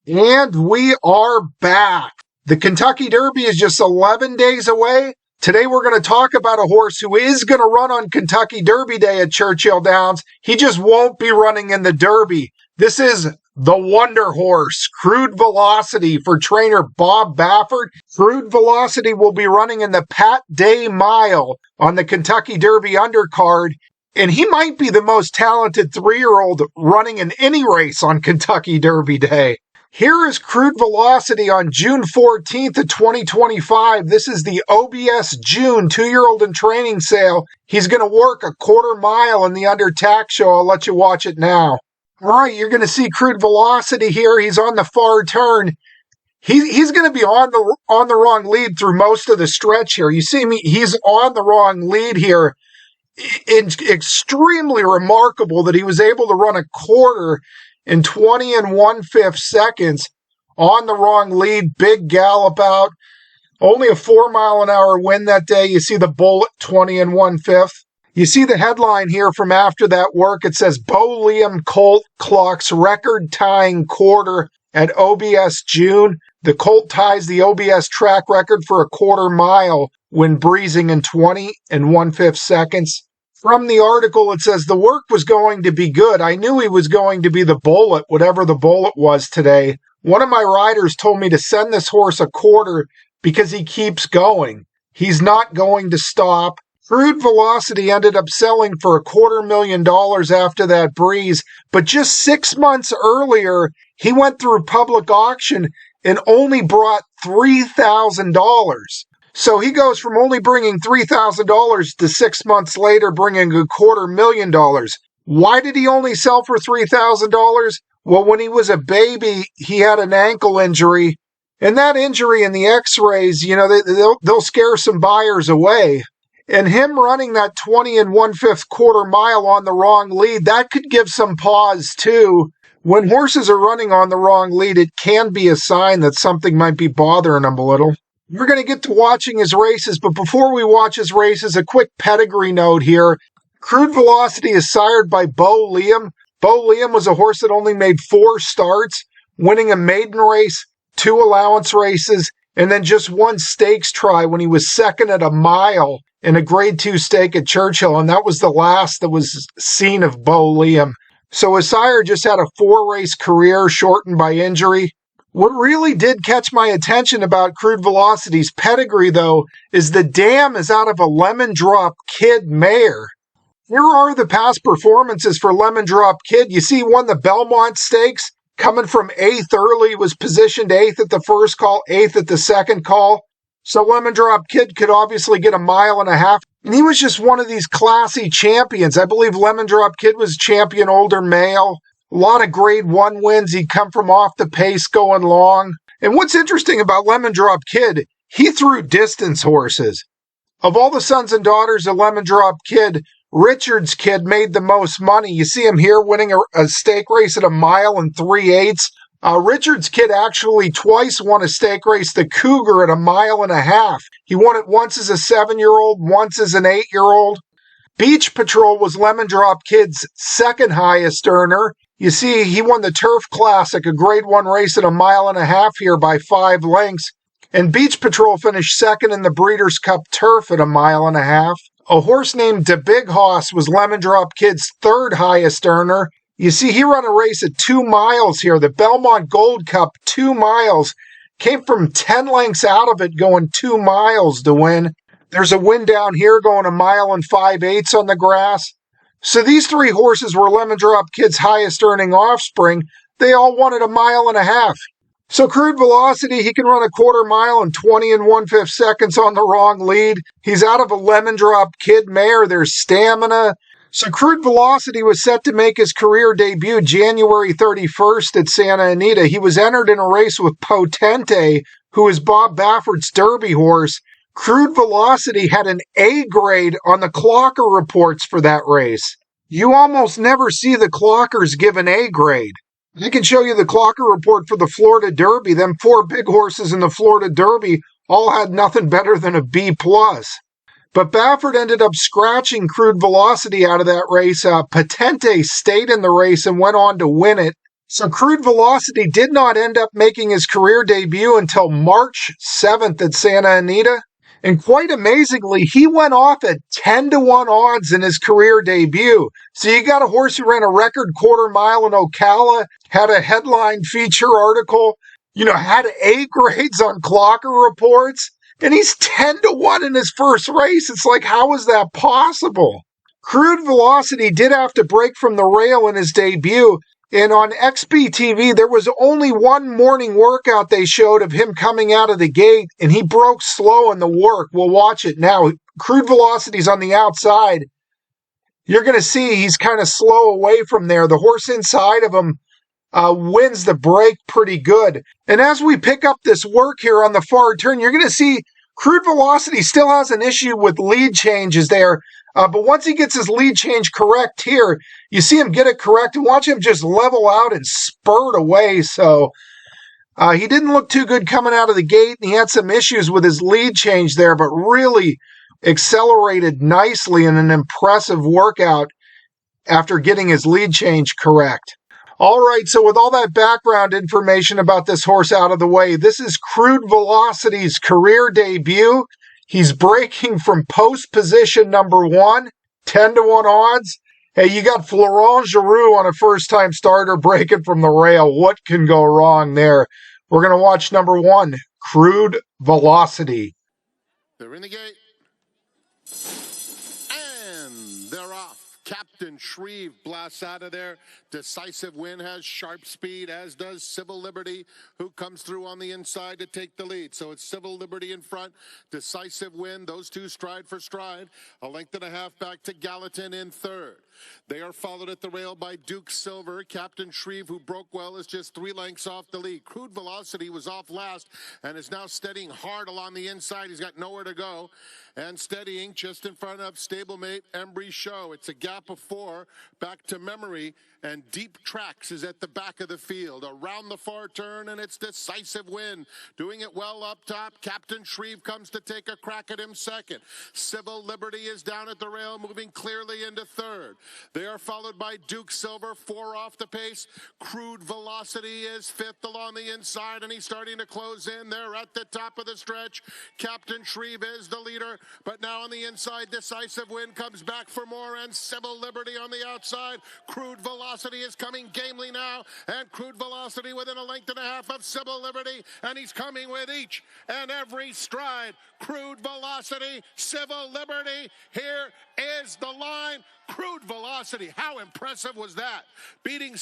And we are back. The Kentucky Derby is just 11 days away. Today we're going to talk about a horse who is going to run on Kentucky Derby Day at Churchill Downs. He just won't be running in the Derby. This is the Wonder Horse, Crude Velocity, for trainer Bob Baffert. Crude Velocity will be running in the Pat Day Mile on the Kentucky Derby undercard. And he might be the most talented 3-year-old running in any race on Kentucky Derby Day. Here is Crude Velocity on June 14th of 2025. This is the OBS June 2-year-old in training sale. He's going to work a quarter mile in the under tack show. I'll let you watch it now. All right, you're going to see Crude Velocity here. He's on the far turn. He's going to be on the wrong lead through most of the stretch here. You see me? He's on the wrong lead here. It's extremely remarkable that he was able to run a quarter in 20 1/5 seconds on the wrong lead. Big gallop out. Only a 4-mile-an-hour win that day. You see the bullet 20 1/5. You see the headline here from after that work. It says, Bo Liam Colt clocks record-tying quarter at OBS June. The Colt ties the OBS track record for a quarter mile when breezing in 20 1/5 seconds. From the article, it says, the work was going to be good. I knew he was going to be the bullet, whatever the bullet was today. One of my riders told me to send this horse a quarter because he keeps going. He's not going to stop. Crude Velocity ended up selling for $250,000 after that breeze, but just 6 months earlier, he went through public auction and only brought $3,000. So he goes from only bringing $3,000 to 6 months later bringing $250,000. Why did he only sell for $3,000? Well, when he was a baby, he had an ankle injury. And that injury in the x-rays, they'll scare some buyers away. And him running that 20 1/5 quarter mile on the wrong lead, that could give some pause too. When horses are running on the wrong lead, it can be a sign that something might be bothering them a little. We're going to get to watching his races, but before we watch his races, a quick pedigree note here. Crude Velocity is sired by Bo Liam. Bo Liam was a horse that only made 4 starts, winning a maiden race, 2 allowance races, and then just 1 stakes try when he was second at a mile in a grade 2 stake at Churchill, and that was the last that was seen of Bo Liam. So his sire just had a 4-race career shortened by injury. What really did catch my attention about Crude Velocity's pedigree, though, is the dam is out of a Lemon Drop Kid mare. Here are the past performances for Lemon Drop Kid. You see, he won the Belmont Stakes, coming from 8th early, was positioned 8th at the first call, 8th at the second call. So Lemon Drop Kid could obviously get 1.5 miles. And he was just one of these classy champions. I believe Lemon Drop Kid was champion older male. A lot of grade 1 wins. He'd come from off the pace going long. And what's interesting about Lemon Drop Kid, he threw distance horses. Of all the sons and daughters of Lemon Drop Kid, Richard's Kid made the most money. You see him here winning a stake race at 1 3/8. Richard's Kid actually twice won a stake race, the Cougar, at 1.5 miles. He won it once as a 7-year-old, once as an 8-year-old. Beach Patrol was Lemon Drop Kid's second highest earner. You see, he won the Turf Classic, a grade 1 race at 1.5 miles here by 5 lengths. And Beach Patrol finished second in the Breeders' Cup Turf at 1.5 miles. A horse named De Big Hoss was Lemon Drop Kid's third highest earner. You see, he ran a race at 2 miles here. The Belmont Gold Cup, 2 miles. Came from 10 lengths out of it, going 2 miles to win. There's a win down here going 1 5/8 on the grass. So these 3 horses were Lemon Drop Kid's highest earning offspring. They all won at 1.5 miles. So Crude Velocity, he can run a quarter mile in 20 1/5 seconds on the wrong lead. He's out of a Lemon Drop Kid mare. There's stamina. So Crude Velocity was set to make his career debut January 31st at Santa Anita. He was entered in a race with Potente, who is Bob Baffert's Derby horse. Crude Velocity had an A grade on the clocker reports for that race. You almost never see the clockers give an A grade. I can show you the clocker report for the Florida Derby. Them 4 big horses in the Florida Derby all had nothing better than a B+. But Baffert ended up scratching Crude Velocity out of that race. Potente stayed in the race and went on to win it. So Crude Velocity did not end up making his career debut until March 7th at Santa Anita. And quite amazingly, he went off at 10-1 odds in his career debut. So you got a horse who ran a record quarter mile in Ocala, had a headline feature article, had A grades on Clocker reports, and he's 10-1 in his first race. It's like, how is that possible? Crude Velocity did have to break from the rail in his debut, and on XBTV, there was only one morning workout they showed of him coming out of the gate, and he broke slow in the work. We'll watch it now. Crude Velocity's on the outside. You're going to see he's kind of slow away from there. The horse inside of him wins the break pretty good. And as we pick up this work here on the far turn, you're going to see Crude Velocity still has an issue with lead changes there. But once he gets his lead change correct here, you see him get it correct and watch him just level out and spurt away. So he didn't look too good coming out of the gate, and he had some issues with his lead change there, but really accelerated nicely in an impressive workout after getting his lead change correct. All right, so with all that background information about this horse out of the way, this is Crude Velocity's career debut. He's breaking from post position number 1, 10-1 odds. Hey, you got Florent Giroux on a first-time starter breaking from the rail. What can go wrong there? We're going to watch number 1, Crude Velocity. They're in the gate. And they're off. Captain Shreve blasts out of there. Decisive Win has sharp speed, as does Civil Liberty, who comes through on the inside to take the lead. So it's Civil Liberty in front, Decisive Win, those two stride for stride. A length and a half back to Gallatin in third. They are followed at the rail by Duke Silver. Captain Shreve, who broke well, is just 3 lengths off the lead. Crude Velocity was off last and is now steadying hard along the inside. He's got nowhere to go. And steadying just in front of stablemate Embry Show. It's a gap of 4 back to Memory, and Deep Tracks is at the back of the field. Around the far turn, and it's Decisive Win. Doing it well up top. Captain Shreve comes to take a crack at him second. Civil Liberty is down at the rail, moving clearly into third. They are followed by Duke Silver, 4 off the pace. Crude Velocity is 5th along the inside, and he's starting to close in. They're at the top of the stretch. Captain Shreve is the leader, but now on the inside, Decisive Win comes back for more, and Civil Liberty on the outside. Crude Velocity is coming gamely now, and Crude Velocity within a length and a half of Civil Liberty, and he's coming with each and every stride. Crude Velocity, Civil Liberty, here is the line. Crude Velocity, how impressive was that? Beating...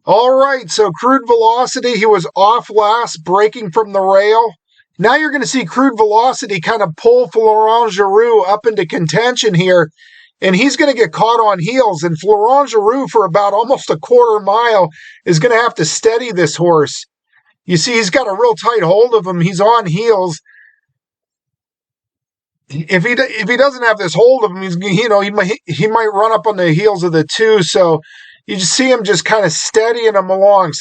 All right, so Crude Velocity, he was off last, breaking from the rail. Now you're going to see Crude Velocity kind of pull Florent Giroux up into contention here, and he's going to get caught on heels, and Florent Giroux for about almost a quarter mile is going to have to steady this horse. You see, he's got a real tight hold of him. He's on heels. If he doesn't have this hold of him, he might run up on the heels of the 2. So you just see him just kind of steadying him along.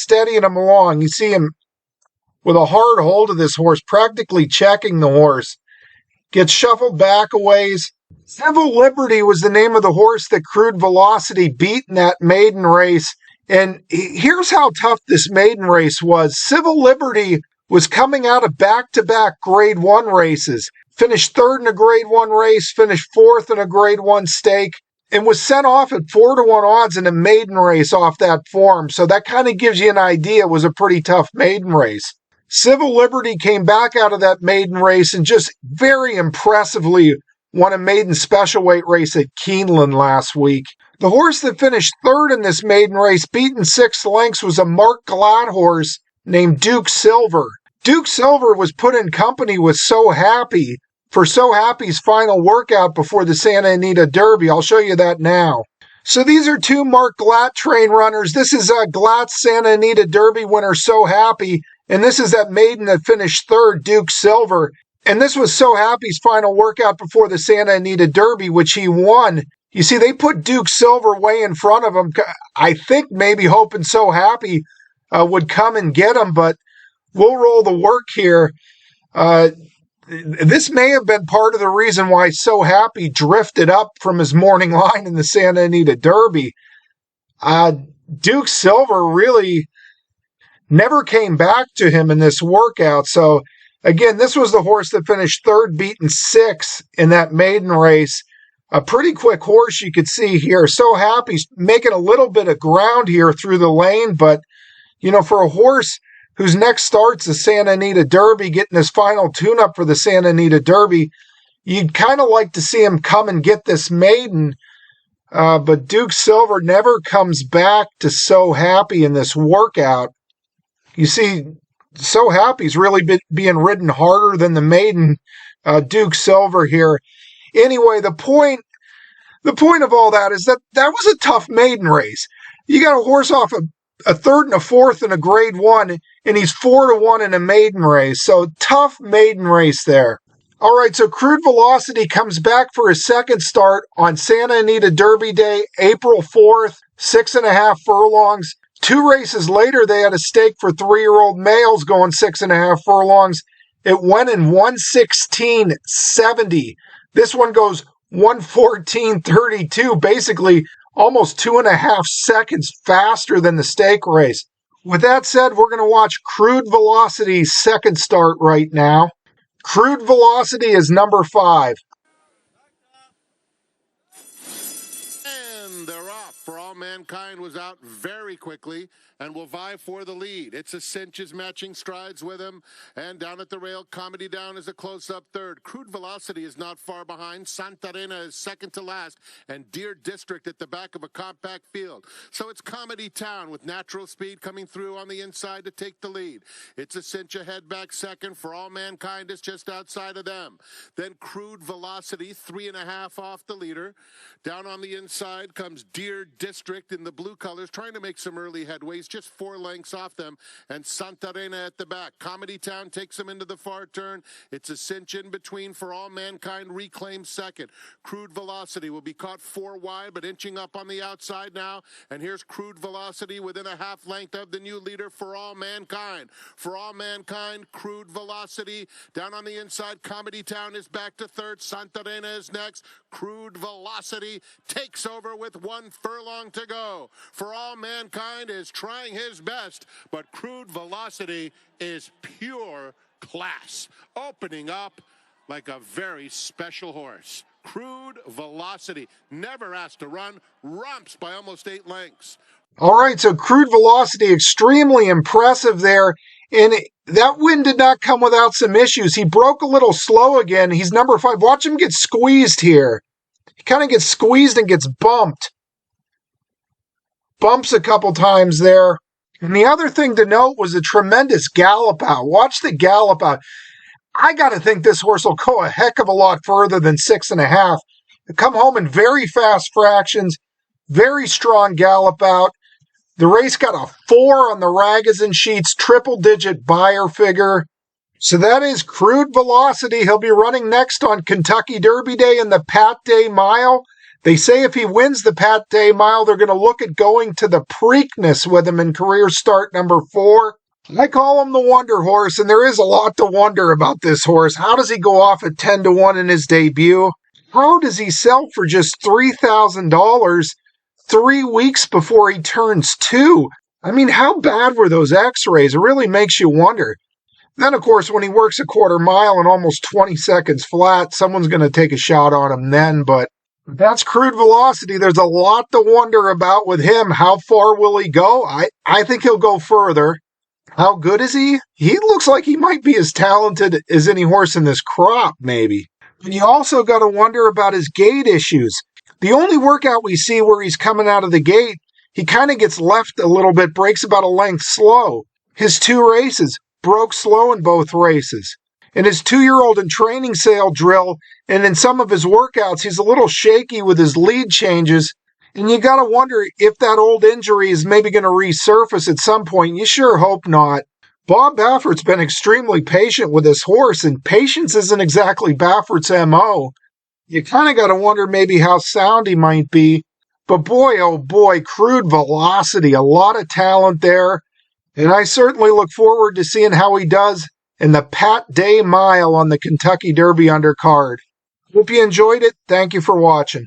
You see him with a hard hold of this horse, practically checking the horse. Gets shuffled back a ways. Civil Liberty was the name of the horse that Crude Velocity beat in that maiden race. And here's how tough this maiden race was. Civil Liberty was coming out of back-to-back Grade 1 races. Finished 3rd in a Grade 1 race, finished 4th in a Grade 1 stake, and was sent off at 4-1 odds in a maiden race off that form. So that kind of gives you an idea. It was a pretty tough maiden race. Civil Liberty came back out of that maiden race and just very impressively won a maiden special weight race at Keeneland last week. The horse that finished 3rd in this maiden race, beaten 6 lengths, was a Mark Glatt horse named Duke Silver. Duke Silver was put in company with So Happy for So Happy's final workout before the Santa Anita Derby. I'll show you that now. So these are 2 Mark Glatt train runners. This is Glatt's Santa Anita Derby winner, So Happy, and this is that maiden that finished 3rd, Duke Silver. And this was So Happy's final workout before the Santa Anita Derby, which he won. You see, they put Duke Silver way in front of him. I think maybe hoping So Happy would come and get him, but we'll roll the work here. This may have been part of the reason why So Happy drifted up from his morning line in the Santa Anita Derby. Duke Silver really never came back to him in this workout. So again, this was the horse that finished third, beaten 6 in that maiden race. A pretty quick horse you could see here. So happy, making a little bit of ground here through the lane. But, for a horse whose next start's the Santa Anita Derby, getting his final tune-up for the Santa Anita Derby, you'd kind of like to see him come and get this maiden. But Duke Silver never comes back to So Happy in this workout. You see, So Happy's really being ridden harder than the maiden Duke Silver here. Anyway, the point of all that is that was a tough maiden race. You got a horse off a third and a fourth in a grade 1, and he's 4-1 in a maiden race. So tough maiden race there. All right, so Crude Velocity comes back for his second start on Santa Anita Derby Day, April 4th, 6.5 furlongs. 2 races later, they had a stake for 3-year-old males going 6.5 furlongs. It went in 1:16.70. This one goes 1:14.32, basically almost 2.5 seconds faster than the stake race. With that said, we're going to watch Crude Velocity's second start right now. Crude Velocity is number 5. And they're off. For All Mankind was out very quickly and will vie for the lead. It's a Cinches matching strides with him. And down at the rail, Comedy Down is a close-up third. Crude Velocity is not far behind. Santarena is second to last. And Deer District at the back of a compact field. So it's Comedy Town with Natural Speed coming through on the inside to take the lead. It's a cinch ahead back second. For All Mankind is just outside of them. Then Crude Velocity, 3.5 off the leader. Down on the inside comes Deer District in the blue colors, trying to make some early headways, just 4 lengths off them, and Santarena at the back. Comedy Town takes them into the far turn. It's a cinch in between. For All Mankind reclaims second. Crude Velocity will be caught 4 wide, but inching up on the outside now, and here's Crude Velocity within a half length of the new leader, For All Mankind. For All Mankind, Crude Velocity. Down on the inside, Comedy Town is back to third. Santarena is next. Crude Velocity takes over with 1 furlong to go. For All Mankind is trying his best, but Crude Velocity is pure class, opening up like a very special horse. Crude Velocity, never asked to run, romps by almost 8 lengths. All right, so Crude Velocity, extremely impressive there. And that win did not come without some issues. He broke a little slow again. He's number 5. Watch him get squeezed here. He kind of gets squeezed and gets bumped. Bumps a couple times there. And the other thing to note was a tremendous gallop out. Watch the gallop out. I got to think this horse will go a heck of a lot further than 6.5. Come home in very fast fractions. Very strong gallop out. The race got a 4 on the Ragozin sheets, triple-digit buyer figure. So that is Crude Velocity. He'll be running next on Kentucky Derby Day in the Pat Day Mile. They say if he wins the Pat Day Mile, they're going to look at going to the Preakness with him in career start number 4. I call him the Wonder Horse, and there is a lot to wonder about this horse. How does he go off at 10-1 in his debut? How does he sell for just $3,000 3 weeks before he turns 2? I mean, how bad were those x-rays? It really makes you wonder. Then, of course, when he works a quarter mile in almost 20 seconds flat, someone's going to take a shot on him then. But that's Crude Velocity. There's a lot to wonder about with him. How far will he go? I think he'll go further. How good is he? He looks like he might be as talented as any horse in this crop, maybe. And you also got to wonder about his gait issues. The only workout we see where he's coming out of the gate, he kind of gets left a little bit, breaks about a length slow. His 2 races, broke slow in both races. In his 2-year-old and training sale drill, and in some of his workouts, he's a little shaky with his lead changes. And you got to wonder if that old injury is maybe going to resurface at some point. You sure hope not. Bob Baffert's been extremely patient with this horse, and patience isn't exactly Baffert's MO. You kind of got to wonder maybe how sound he might be. But boy, oh boy, Crude Velocity, a lot of talent there. And I certainly look forward to seeing how he does in the Pat Day Mile on the Kentucky Derby undercard. Hope you enjoyed it. Thank you for watching.